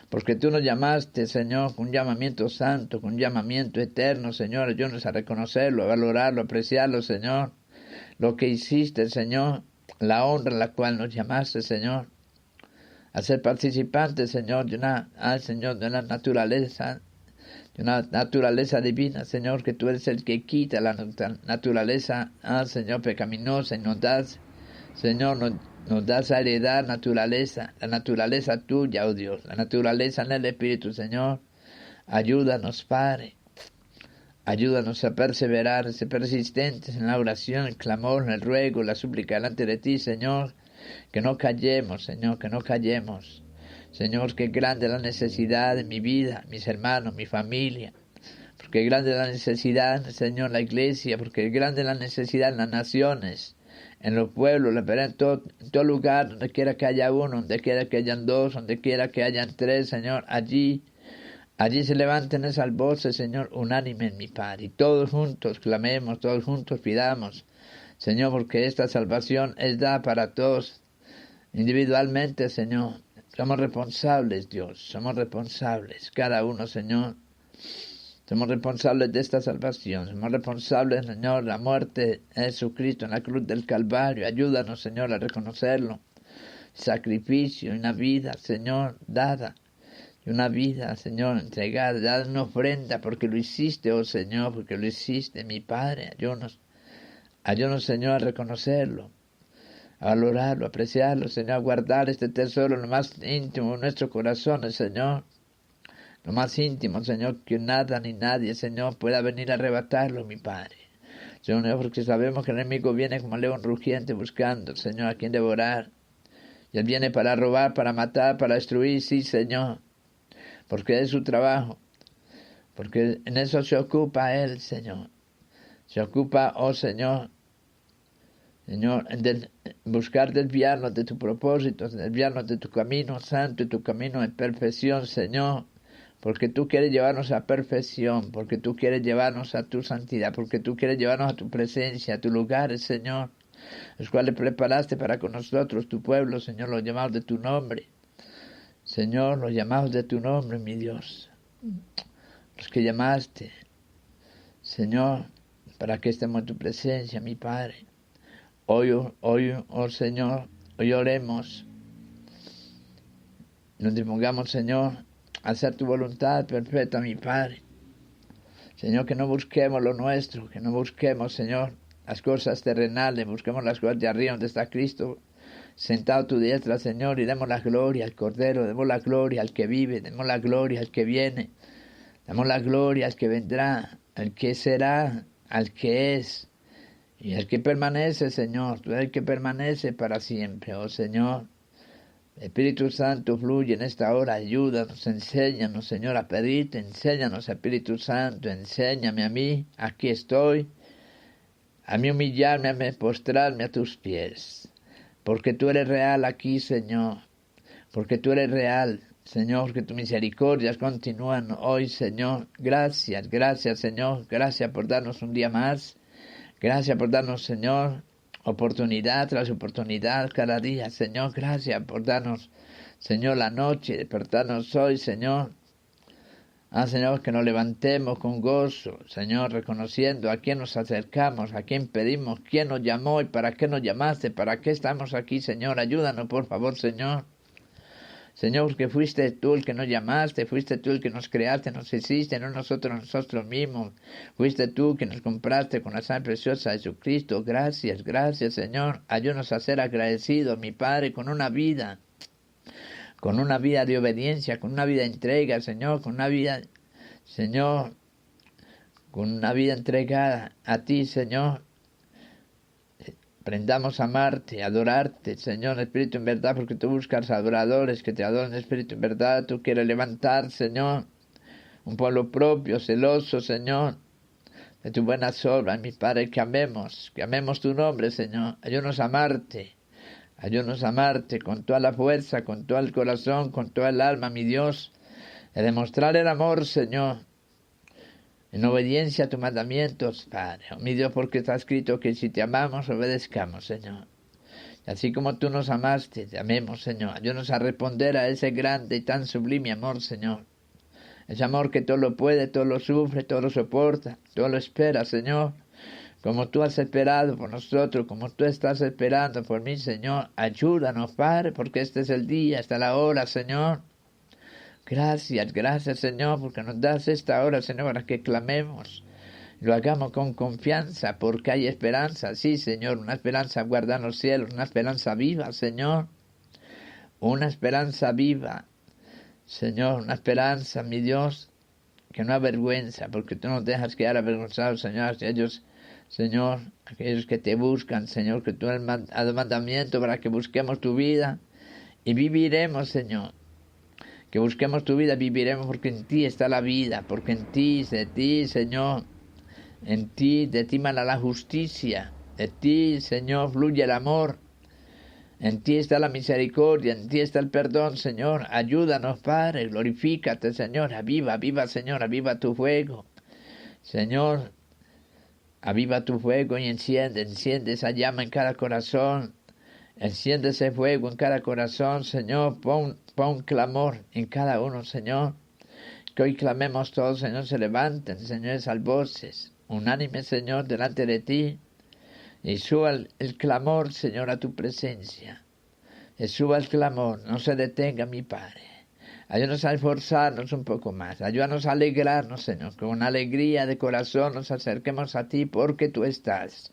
porque tú nos llamaste, Señor, con un llamamiento santo, con un llamamiento eterno, Señor. Ayúdanos a reconocerlo, a valorarlo, a apreciarlo, Señor. Lo que hiciste, Señor, la honra en la cual nos llamaste, Señor. A ser participantes, Señor, Señor, de una naturaleza divina, Señor, que tú eres el que quita la naturaleza, Señor, pecaminosa, y nos das, Señor, nos das a heredar la naturaleza tuya, oh Dios, la naturaleza en el Espíritu, Señor. Ayúdanos, Padre. Ayúdanos a perseverar, a ser persistentes en la oración, el clamor, el ruego, la súplica delante de ti, Señor. Que no callemos, Señor, que no callemos. Señor, que grande la necesidad de mi vida, mis hermanos, mi familia. Porque grande la necesidad, Señor, la iglesia. Porque grande la necesidad en las naciones, en los pueblos, en todo lugar, donde quiera que haya uno, donde quiera que hayan dos, donde quiera que hayan tres, Señor, allí se levanten esas voces, Señor, unánimes, mi Padre. Y todos juntos clamemos, todos juntos pidamos, Señor, porque esta salvación es dada para todos, individualmente, Señor. Somos responsables, Dios, somos responsables, cada uno, Señor. Somos responsables de esta salvación, somos responsables, Señor, de la muerte de Jesucristo en la cruz del Calvario. Ayúdanos, Señor, a reconocerlo. Sacrificio, una vida, Señor, dada. Y una vida, Señor, entregada, dada una ofrenda, porque lo hiciste, oh Señor, porque lo hiciste, mi Padre. Ayúdanos, Señor, a reconocerlo, a valorarlo, a apreciarlo, Señor, a guardar este tesoro en lo más íntimo de nuestros corazones, Señor. Lo más íntimo, Señor, que nada ni nadie, Señor, pueda venir a arrebatarlo, mi Padre. Señor, porque sabemos que el enemigo viene como león rugiente buscando, Señor, a quien devorar. Y él viene para robar, para matar, para destruir, sí, Señor. Porque es su trabajo, porque en eso se ocupa Él, Señor. Se ocupa, oh Señor, en buscar desviarnos de tu propósito, desviarnos de tu camino santo y tu camino de perfección, Señor. Porque tú quieres llevarnos a perfección, porque tú quieres llevarnos a tu santidad, porque tú quieres llevarnos a tu presencia, a tus lugares, Señor, los cuales preparaste para con nosotros, tu pueblo, Señor, los llamados de tu nombre. Señor, los llamados de tu nombre, mi Dios, los que llamaste, Señor, para que estemos en tu presencia, mi Padre. Hoy, oh Señor, hoy oremos, nos dispongamos, Señor, a hacer tu voluntad perfecta, mi Padre. Señor, que no busquemos lo nuestro, que no busquemos, Señor, las cosas terrenales, busquemos las cosas de arriba donde está Cristo, sentado a tu diestra, Señor, y demos la gloria al Cordero, demos la gloria al que vive, demos la gloria al que viene, demos la gloria al que vendrá, al que será, al que es, y al que permanece, Señor. Tú eres el que permanece para siempre, oh Señor. Espíritu Santo, fluye en esta hora, ayúdanos, enséñanos, Señor, a pedirte, enséñanos, Espíritu Santo, enséñame a mí, aquí estoy, a mí humillarme, a mí postrarme a tus pies. Porque tú eres real aquí, Señor. Porque tú eres real, Señor, que tus misericordias continúan hoy, Señor. Gracias, Señor. Gracias por darnos un día más. Gracias por darnos, Señor, oportunidad tras oportunidad cada día, Señor. Gracias por darnos, Señor, la noche, despertarnos hoy, Señor. Señor, que nos levantemos con gozo, Señor, reconociendo a quién nos acercamos, a quién pedimos, quién nos llamó y para qué nos llamaste, para qué estamos aquí, Señor. Ayúdanos, por favor, Señor. Señor, porque fuiste tú el que nos llamaste, fuiste tú el que nos creaste, nos hiciste, no nosotros mismos. Fuiste tú que nos compraste con la sangre preciosa de Jesucristo. Gracias, Señor. Ayúdanos a ser agradecidos, mi Padre, con una vida de obediencia, con una vida de entrega, Señor, con una vida entregada a ti, Señor. Aprendamos a amarte, a adorarte, Señor, en espíritu en verdad, porque tú buscas adoradores que te adoren en espíritu en verdad. Tú quieres levantar, Señor, un pueblo propio, celoso, Señor, de tus buenas obras, mi Padre, que amemos tu nombre, Señor. Ayúdanos a amarte con toda la fuerza, con todo el corazón, con toda el alma, mi Dios, a demostrar el amor, Señor, en obediencia a tus mandamientos, Padre. Oh, mi Dios, porque está escrito que si te amamos, obedezcamos, Señor. Así como tú nos amaste, te amemos, Señor. Ayúdanos a responder a ese grande y tan sublime amor, Señor. Ese amor que todo lo puede, todo lo sufre, todo lo soporta, todo lo espera, Señor. Como tú has esperado por nosotros, como tú estás esperando por mí, Señor. Ayúdanos, Padre, porque este es el día, esta es la hora, Señor. Gracias, Señor, porque nos das esta hora, Señor, para que clamemos. Lo hagamos con confianza, porque hay esperanza. Sí, Señor, una esperanza guardada en los cielos, una esperanza viva, Señor. Una esperanza viva, Señor, una esperanza, mi Dios, que no avergüenza, porque tú nos dejas quedar avergonzados, Señor. Ellos, Señor, aquellos que te buscan, Señor, que tú has dado mandamiento para que busquemos tu vida y viviremos, Señor. Que busquemos tu vida, viviremos, porque en ti está la vida, porque en ti, de ti, Señor, en ti, de ti mana la justicia, de ti, Señor, fluye el amor, en ti está la misericordia, en ti está el perdón, Señor. Ayúdanos, Padre, glorifícate, Señor, aviva, Señor, aviva tu fuego, Señor, aviva tu fuego y enciende esa llama en cada corazón. Enciende ese fuego en cada corazón, Señor. Pon clamor en cada uno, Señor. Que hoy clamemos todos, Señor. Se levanten, Señor, esas voces unánimes, Señor, delante de ti. Y suba el clamor, Señor, a tu presencia. Y suba el clamor. No se detenga, mi Padre. Ayúdanos a esforzarnos un poco más. Ayúdanos a alegrarnos, Señor. Con alegría de corazón nos acerquemos a ti porque tú estás.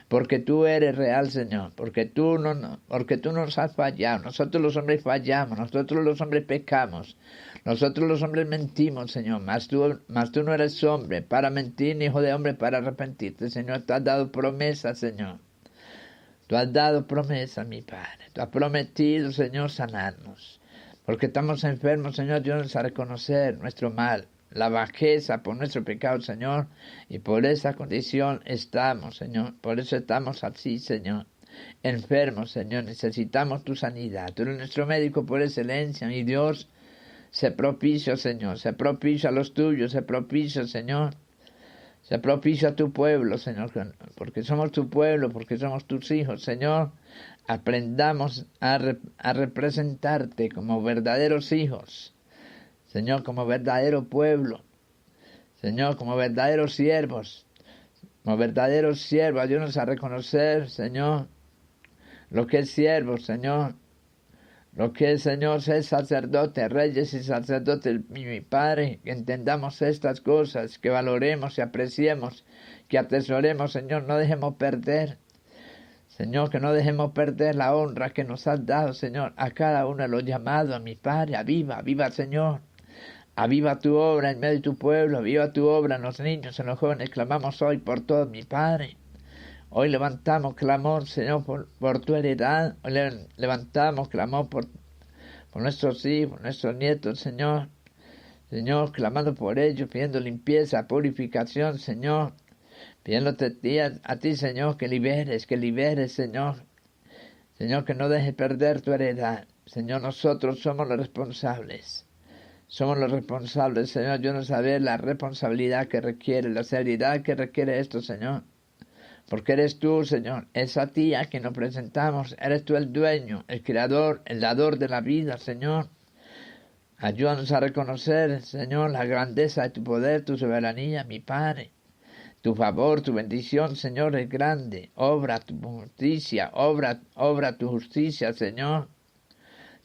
Porque tú eres real, Señor, porque tú nos has fallado. Nosotros los hombres fallamos, nosotros los hombres pecamos, nosotros los hombres mentimos, Señor, mas tú no eres hombre para mentir, ni hijo de hombre para arrepentirte, Señor. Tú has dado promesa, Señor. Tú has dado promesa, mi Padre. Tú has prometido, Señor, sanarnos. Porque estamos enfermos, Señor, ayúdanos a reconocer nuestro mal, la bajeza por nuestro pecado, Señor, y por esa condición estamos, Señor, por eso estamos así, Señor, enfermos, Señor, necesitamos tu sanidad, tú eres nuestro médico por excelencia, mi Dios, sé propicio, Señor, sé propicio a los tuyos, sé propicio, Señor, sé propicio a tu pueblo, Señor, porque somos tu pueblo, porque somos tus hijos, Señor, aprendamos a representarte como verdaderos hijos, Señor, como verdadero pueblo, Señor, como verdaderos siervos, ayúdanos a reconocer, Señor, lo que es siervo, Señor, lo que es, Señor, ser sacerdote, reyes y sacerdotes, mi Padre, que entendamos estas cosas, que valoremos y apreciemos, que atesoremos, Señor, no dejemos perder, Señor, que no dejemos perder la honra que nos has dado, Señor, a cada uno de los llamados, a mi Padre, aviva, Señor. Aviva tu obra en medio de tu pueblo, aviva tu obra en los niños, en los jóvenes. Clamamos hoy por todos, mi Padre. Hoy levantamos clamor, Señor, por tu heredad. Hoy levantamos clamor por nuestros hijos, nuestros nietos, Señor. Señor, clamando por ellos, pidiendo limpieza, purificación, Señor. Pidiéndote a ti, Señor, que liberes, Señor. Señor, que no dejes perder tu heredad. Señor, nosotros somos los responsables. Somos los responsables, Señor. Yo no sabía la responsabilidad que requiere, la seriedad que requiere esto, Señor. Porque eres tú, Señor. Es a ti a quien nos presentamos. Eres tú el dueño, el creador, el dador de la vida, Señor. Ayúdanos a reconocer, Señor, la grandeza de tu poder, tu soberanía, mi Padre. Tu favor, tu bendición, Señor, es grande. Obra tu justicia, obra tu justicia, Señor.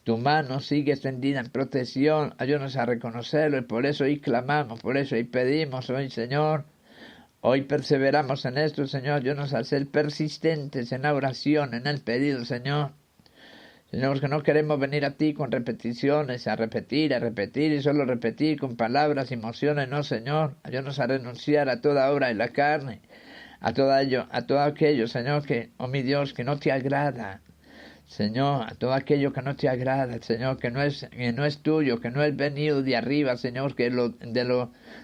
Tu mano sigue extendida en protección, ayúdanos a reconocerlo y por eso hoy clamamos, por eso hoy pedimos, hoy Señor, hoy perseveramos en esto, Señor, ayúdanos a ser persistentes en la oración, en el pedido, Señor. Señor, que no queremos venir a ti con repeticiones, a repetir y solo repetir con palabras y emociones, no, Señor, ayúdanos a renunciar a toda obra de la carne, a todo aquello, Señor, que, oh mi Dios, que no te agrada. Señor, a todo aquello que no te agrada, Señor, que no es tuyo, que no es venido de arriba, Señor,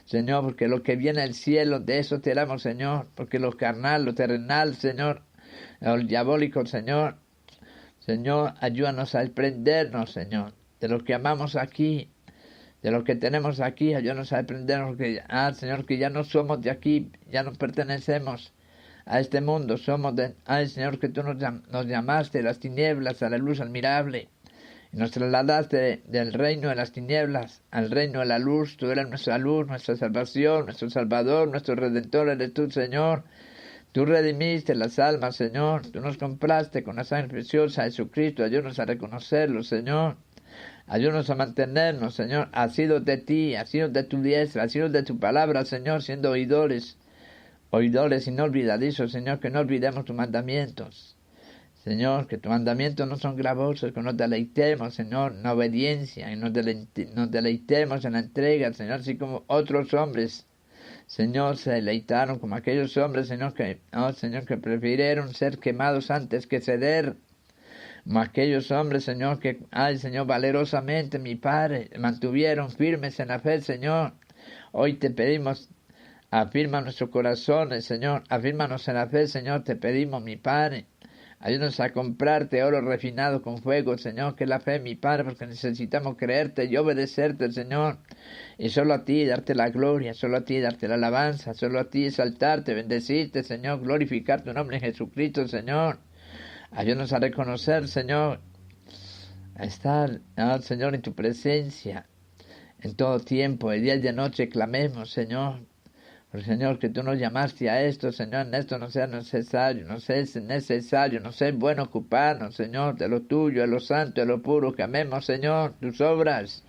Señor, porque lo que viene del cielo, de eso te damos, Señor, porque lo carnal, lo terrenal, Señor, lo diabólico, Señor, ayúdanos a desprendernos, Señor, de lo que amamos aquí, de lo que tenemos aquí, ayúdanos a desprendernos, Señor, que ya no somos de aquí, ya no pertenecemos a este mundo. Ay, Señor, que tú nos llamaste de las tinieblas a la luz admirable. Y nos trasladaste del reino de las tinieblas al reino de la luz. Tú eres nuestra luz, nuestra salvación, nuestro Salvador, nuestro Redentor eres tú, Señor. Tú redimiste las almas, Señor. Tú nos compraste con la sangre preciosa de Jesucristo. Ayúdanos a reconocerlo, Señor. Ayúdanos a mantenernos, Señor, asidos de ti, asidos de tu diestra, asidos de tu palabra, Señor, siendo oidores y no olvidadizos, Señor, que no olvidemos tus mandamientos. Señor, que tus mandamientos no son gravosos, que nos deleitemos, Señor, en obediencia, y nos deleitemos en la entrega, Señor, así como otros hombres, Señor, se deleitaron, como aquellos hombres, Señor, que prefirieron ser quemados antes que ceder. Como aquellos hombres, Señor, que, Señor, valerosamente, mi Padre, mantuvieron firmes en la fe, Señor. Hoy te pedimos, afirma nuestros corazones, Señor, afírmanos en la fe, Señor, te pedimos, mi Padre. Ayúdanos a comprarte oro refinado con fuego, Señor, que es la fe, mi Padre, porque necesitamos creerte y obedecerte, Señor. Y solo a ti darte la gloria, solo a ti darte la alabanza, solo a ti exaltarte, bendecirte, Señor, glorificar tu nombre en Jesucristo, Señor. Ayúdanos a reconocer, Señor, a estar, Señor, en tu presencia, en todo tiempo, de día y de noche clamemos, Señor. Porque, Señor, que tú nos llamaste a esto, Señor, en esto no sea necesario, nos es bueno ocuparnos, Señor, de lo tuyo, de lo santo, de lo puro, que amemos, Señor, tus obras,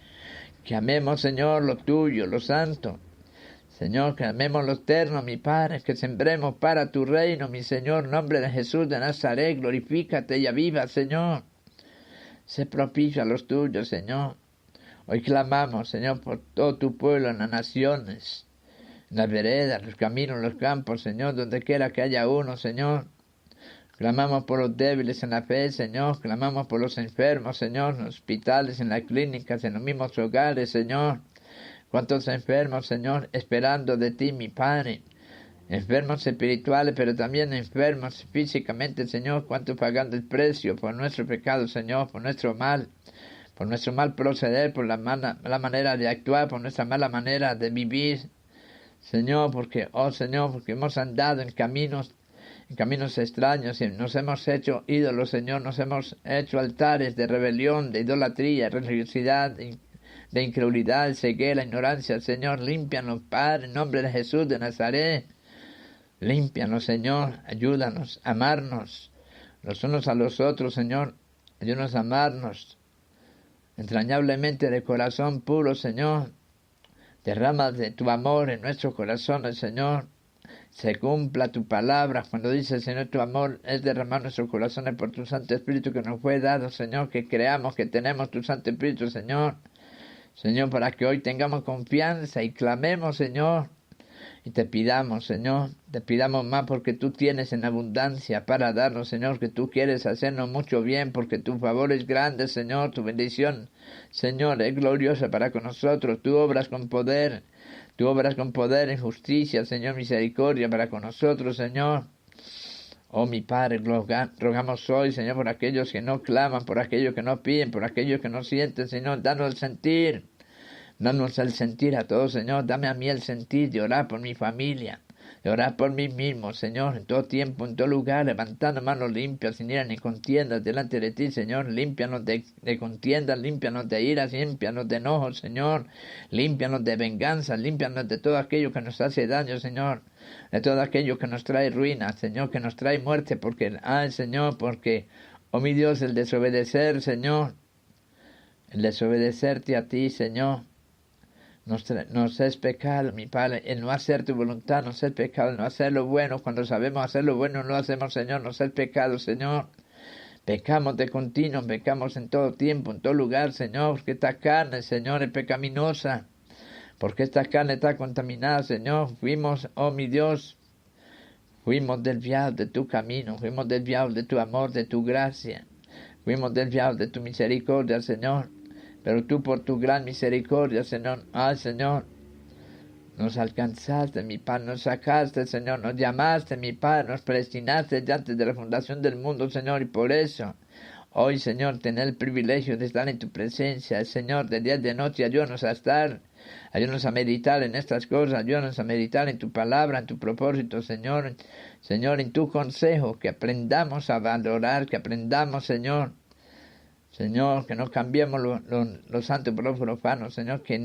que amemos, Señor, lo tuyo, lo santo. Señor, que amemos lo eterno, mi Padre, que sembremos para tu reino, mi Señor, en nombre de Jesús de Nazaret, glorifícate y aviva, Señor. Sé propicio a los tuyos, Señor. Hoy clamamos, Señor, por todo tu pueblo en las naciones, en las veredas, los caminos, los campos, Señor, donde quiera que haya uno, Señor. Clamamos por los débiles en la fe, Señor. Clamamos por los enfermos, Señor, en los hospitales, en las clínicas, en los mismos hogares, Señor. Cuántos enfermos, Señor, esperando de ti, mi Padre. Enfermos espirituales, pero también enfermos físicamente, Señor. Cuántos pagando el precio por nuestro pecado, Señor, por nuestro mal proceder, por la mala manera de actuar, por nuestra mala manera de vivir. Señor, porque hemos andado en caminos extraños y nos hemos hecho ídolos, Señor. Nos hemos hecho altares de rebelión, de idolatría, religiosidad, de incredulidad, ceguera, ignorancia, Señor. Límpianos, Padre, en nombre de Jesús de Nazaret. Límpianos, Señor. Ayúdanos a amarnos los unos a los otros, Señor. Ayúdanos a amarnos entrañablemente de corazón puro, Señor. Derrama de tu amor en nuestros corazones, Señor. Se cumpla tu palabra cuando dice, Señor, tu amor es derramar nuestros corazones por tu Santo Espíritu que nos fue dado, Señor. Que creamos que tenemos tu Santo Espíritu, Señor. Señor, para que hoy tengamos confianza y clamemos, Señor, y te pidamos, Señor, te pidamos más porque tú tienes en abundancia para darnos, Señor, que tú quieres hacernos mucho bien, porque tu favor es grande, Señor, tu bendición, Señor, es gloriosa para con nosotros, tú obras con poder en justicia, Señor, misericordia para con nosotros, Señor. Oh, mi Padre, rogamos hoy, Señor, por aquellos que no claman, por aquellos que no piden, por aquellos que no sienten, Señor, danos el sentir a todos, Señor. Dame a mí el sentir de orar por mi familia, de orar por mí mismo, Señor, en todo tiempo, en todo lugar, levantando manos limpias, sin ira ni contiendas delante de ti, Señor. Límpianos de contiendas, límpianos de iras, límpianos de enojos, Señor. Límpianos de venganza, límpianos de todo aquello que nos hace daño, Señor. De todo aquello que nos trae ruina, Señor, que nos trae muerte, Señor, porque, oh mi Dios, el desobedecer, Señor, el desobedecerte a ti, Señor, nos es pecado, mi Padre. El no hacer tu voluntad nos es pecado. El no hacer lo bueno, cuando sabemos hacer lo bueno, no lo hacemos, Señor, nos es pecado, Señor. Pecamos de continuo, pecamos en todo tiempo, en todo lugar, Señor, porque esta carne, Señor, es pecaminosa. Porque esta carne está contaminada, Señor. Oh mi Dios, fuimos desviados de tu camino, fuimos desviados de tu amor, de tu gracia. Fuimos desviados de tu misericordia, Señor. Pero tú por tu gran misericordia, Señor, Señor, nos alcanzaste, mi Padre, nos sacaste, Señor, nos llamaste, mi Padre, nos predestinaste ya antes de la fundación del mundo, Señor, y por eso, Hoy, Señor, tener el privilegio de estar en tu presencia. Señor, de día y de noche, ayúdanos a estar. Ayúdanos a meditar en estas cosas. Ayúdanos a meditar en tu palabra, en tu propósito, Señor. Señor, en tu consejo. Que aprendamos a valorar, que aprendamos, Señor. Señor, que no cambiemos lo santo por lo profano. Señor, que